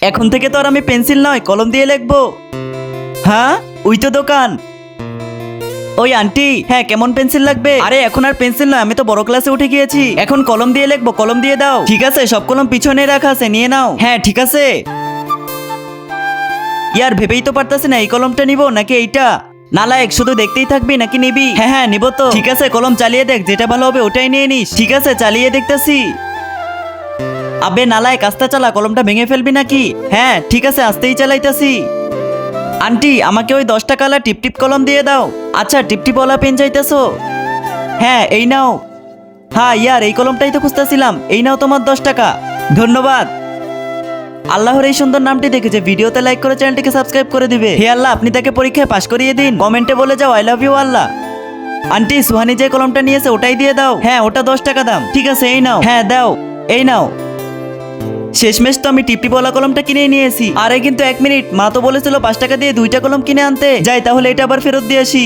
এখন থেকে তো আর আমি পেন্সিল নয় কলম দিয়ে লিখবো। হ্যাঁ, ওই তো দোকান। ওই আন্টি, হ্যাঁ কেমন পেন্সিল লাগবে? আরে এখন আর পেন্সিল নয়, আমি তো বড় ক্লাসে উঠে গিয়েছি, এখন কলম দিয়ে লিখবো, কলম দিয়ে দাও। ঠিক আছে, সব কলম পিছনে রাখা আছে, নিয়ে নাও। হ্যাঁ ঠিক আছে। ইয়ার ভেবেই তো পারতাছি না এই কলমটা নিব নাকি এইটা। নালায়েক, শুধু দেখতেই থাকবি নাকি নিবি? হ্যাঁ হ্যাঁ নিব তো। ঠিক আছে, কলম চালিয়ে দেখ, যেটা ভালো হবে ওটাই নিয়ে নিস। ঠিক আছে, চালিয়ে দেখতেছি। আবে নালায়েক, আস্তে চালা, কলমটা ভেঙে ফেলবি নাকি? হ্যাঁ ঠিক আছে, আস্তেই চালাইতাছি। আন্টি, আমাকে ওই 10 টাকাওয়ালা টিপটিপ কলম দিয়ে দাও। আচ্ছা, টিপটিপওয়ালা পেন চাইতেছো? হ্যাঁ এই নাও। হ্যাঁ ইয়ার, এই কলমটাই তো খুঁজতেছিলাম, এই নাও তোমার 10 টাকা। ধন্যবাদ। আল্লাহর এই সুন্দর নামটি দেখেছে, ভিডিওতে লাইক করে চ্যানেলটিকে সাবস্ক্রাইব করে দিবে। হে আল্লাহ, আপনি তাকে পরীক্ষায় পাশ করিয়ে দিন। কমেন্টে বলে যাও আই লাভ ইউ আল্লাহ। আন্টি, সুহানি যে কলমটা নিয়েছে ওটাই দিয়ে দাও। হ্যাঁ, ওটা 10 টাকা দাম। ঠিক আছে, এই নাও। হ্যাঁ দাও, এই নাও। শেষমেশ তো আমি টিপটিপওয়ালা কলমটা কিনে নিয়েছি। আরে কিন্তু 1 মিনিট, মা তো বলেছিল 5 টাকা দিয়ে 2টা কলম কিনে আনতে। যাই তাহলে এটা আবার ফেরত দিয়ে আসি।